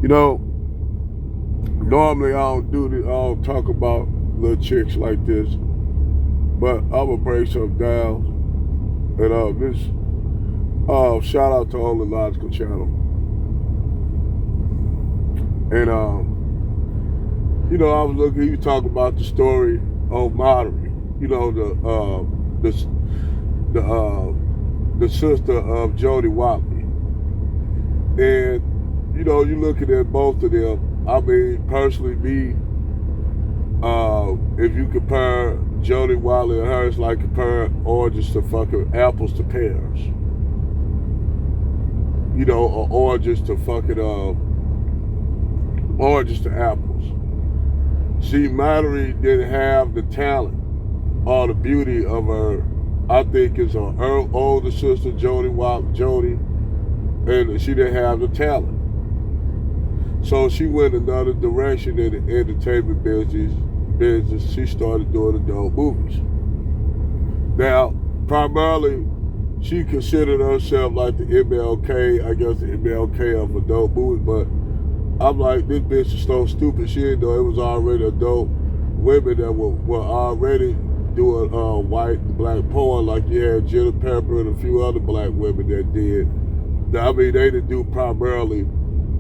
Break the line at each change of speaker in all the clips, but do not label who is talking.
You know, normally I don't do this, I don't talk about little chicks like this, but I'm gonna break something down. And this shout out to Only Logical Channel. And you know, I was looking. He was talking about the story on modare. You know, the sister of Jodie Watley. And you know, you looking at both of them. I mean, personally, me, if you compare Jodie Watley and her, it's like comparing oranges to fucking apples to pears. You know, or oranges to fucking oranges to apples. See, Mallory didn't have the talent or the beauty of her. I think it's her older sister, Jodie, and she didn't have the talent. So she went another direction in the entertainment business. She started doing adult movies. Now, primarily, she considered herself like the MLK, I guess the MLK of adult movies, but I'm like, this bitch is so stupid. She didn't know it was already adult women that were already doing white and black porn, like you had Jenna Pepper and a few other black women that did. I mean, they didn't do primarily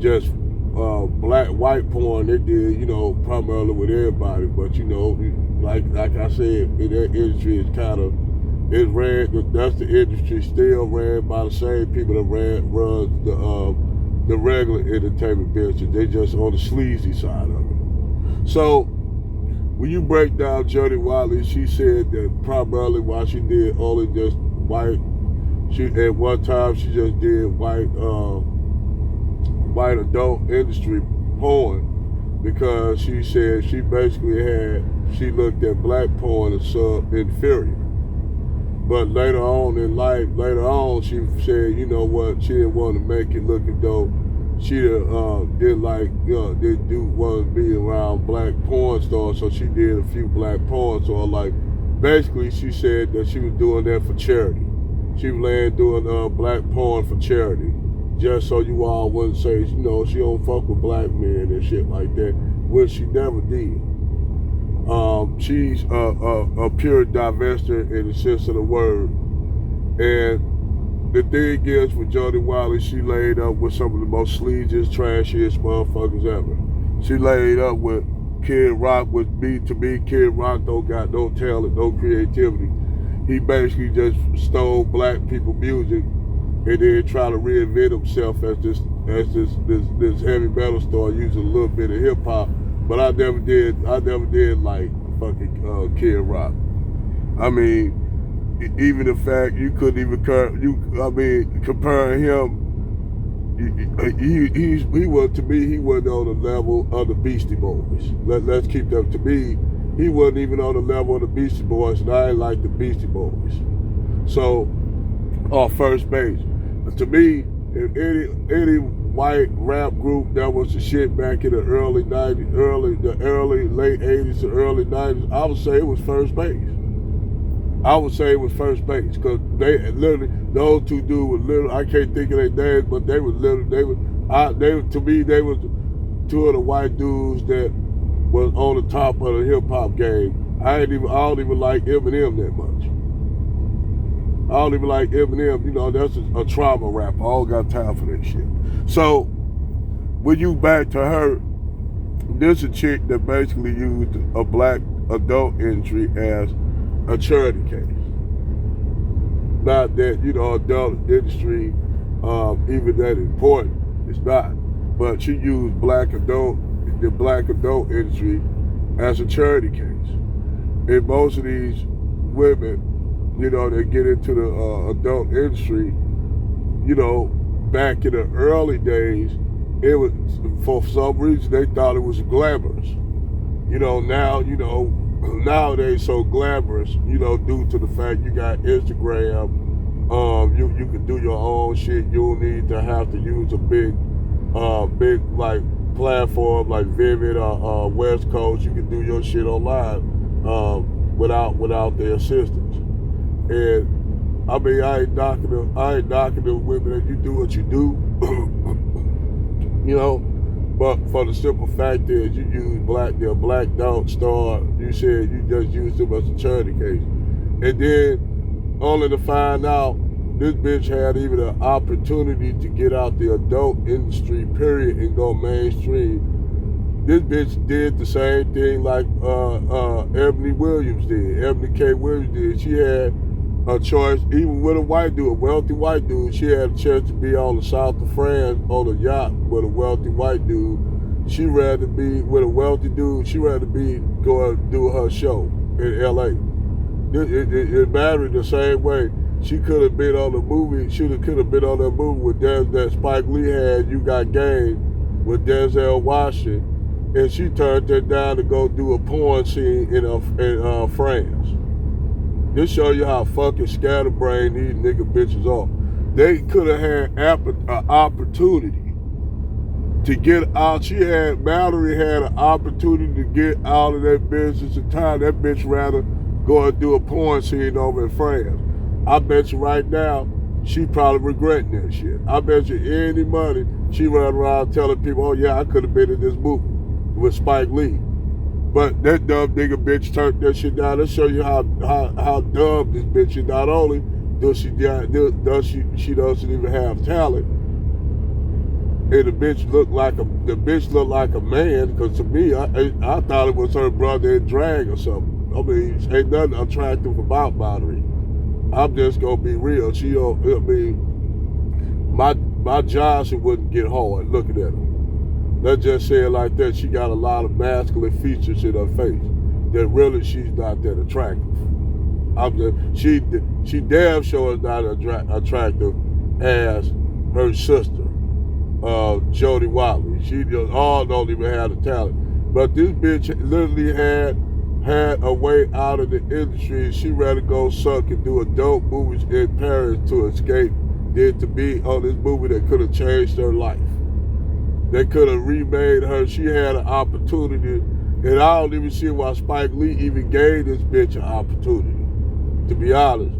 just white porn. They did, you know, primarily with everybody. But you know, like I said, in that industry, it's kind of that's the industry still ran by the same people that runs the regular entertainment business. They just on the sleazy side of it. So when you break down Jodie Watley, she said that primarily why she did only just white. She at one time she just did white adult industry porn because she said she basically looked at black porn as inferior. But later on in life, she said, you know what, she didn't want to make it look as though she didn't want to be around black porn stars, so she did a few black porn stars. Like, basically, she said that she was doing that for charity. She was doing black porn for charity, just so you all wouldn't say, you know, she don't fuck with black men and shit like that, which she never did. She's a pure divester in the sense of the word. And the thing is, with Jodie Watley, she laid up with some of the most sleaziest, trashiest motherfuckers ever. She laid up with Kid Rock. To me, Kid Rock don't got no talent, no creativity. He basically just stole black people music and then try to reinvent himself as this heavy metal star using a little bit of hip hop. But I never did like fucking Kid Rock. I mean, even the fact you couldn't even comparing him, he was, to me, he wasn't on the level of the Beastie Boys. Let's keep that. To me, he wasn't even on the level of the Beastie Boys, and I ain't like the Beastie Boys. So, first base. To me, if any white rap group that was the shit back in the early 90s, late 80s to early 90s, I would say it was first base. Because they literally, those two dudes were literally, I can't think of their names, but they were to me, they were two of the white dudes that was on the top of the hip hop game. I don't even like Eminem that much. I don't even like Eminem, you know, that's a trauma rapper. I don't got time for that shit. So, when you back to her, this is a chick that basically used a black adult industry as a charity case. Not that, you know, adult industry even that important. It's not. But she used the black adult industry as a charity case. And most of these women, you know, they get into the adult industry, you know, back in the early days, it was, for some reason, they thought it was glamorous. You know, now, you know, nowadays so glamorous, you know, due to the fact you got Instagram, you can do your own shit. You don't need to have to use a big like platform like Vivid or West Coast. You can do your shit online without their assistance. And I mean, I ain't knocking the women that you do what you do. You know, But for the simple fact is, you use the black dog star. You said you just used them as a charity case, and then only to find out this bitch had even an opportunity to get out the adult industry, period, and go mainstream. This bitch did the same thing like Ebony Williams did. Ebony K. Williams did. She had a choice, even with a white dude, a wealthy white dude. She had a chance to be on the south of France on a yacht with a wealthy white dude. She rather be with a wealthy dude. She rather be go do her show in L.A. It mattered the same way. She could have been on the movie. She could have been on that movie with that Spike Lee had, You Got Game, with Denzel Washington, and she turned that down to go do a porn scene in France. This show you how fucking scatterbrained these nigga bitches are. They could have had an opportunity to get out. Mallory had an opportunity to get out of that business in time. That bitch rather go and do a porn scene over in France. I bet you right now, she probably regretting that shit. I bet you any money, she run around telling people, oh yeah, I could have been in this movie with Spike Lee. But that dumb nigga bitch turned that shit down. Let's show you how dumb this bitch is. Not only does she doesn't even have talent, and the bitch looked like a man. Because to me, I thought it was her brother in drag or something. I mean, ain't nothing attractive about Modare. I'm just gonna be real. My Johnson wouldn't get hard looking at her. Let's just say it like that. She got a lot of masculine features in her face that really she's not that attractive. She damn sure is not attractive as her sister, Jodie Watley. She just all don't even have the talent. But this bitch literally had a way out of the industry. She rather go suck and do adult movies in Paris to escape than to be on this movie that could have changed her life. They could have remade her. She had an opportunity, and I don't even see why Spike Lee even gave this bitch an opportunity. To be honest,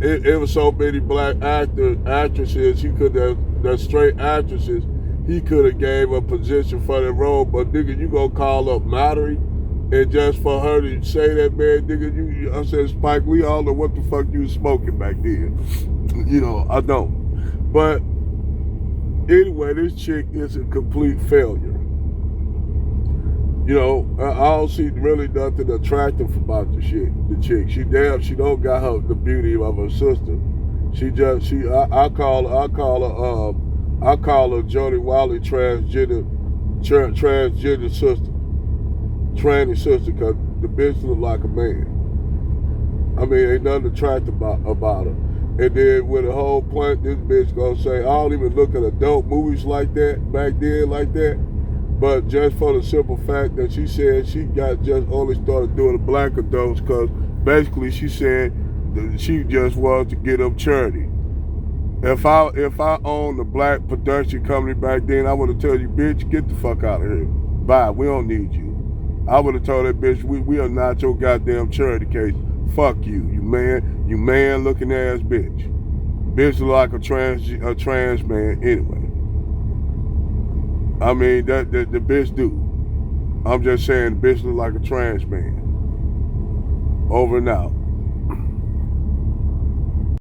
it was so many black actresses. He could have, the straight actresses, he could have gave a position for that role. But nigga, you gonna call up Modare, and just for her to say that, man, nigga, I said Spike Lee, I don't know what the fuck you was smoking back then. You know, I don't. But anyway, this chick is a complete failure. You know, I don't see really nothing attractive about the chick. She don't got the beauty of her sister. I call her Jodie Watley transgender sister, tranny sister, because the bitch look like a man. I mean, ain't nothing attractive about her. And then with the whole point, this bitch gonna say, I don't even look at adult movies like that, back then like that. But just for the simple fact that she said she just only started doing the black adults because basically she said that she just wanted to get them charity. If I owned the black production company back then, I would have told you, bitch, get the fuck out of here. Bye, we don't need you. I would have told that bitch, we are not your goddamn charity case. Fuck you, you man looking ass bitch. Bitch look like a trans man anyway. I mean, the bitch do. I'm just saying the bitch look like a trans man. Over and out.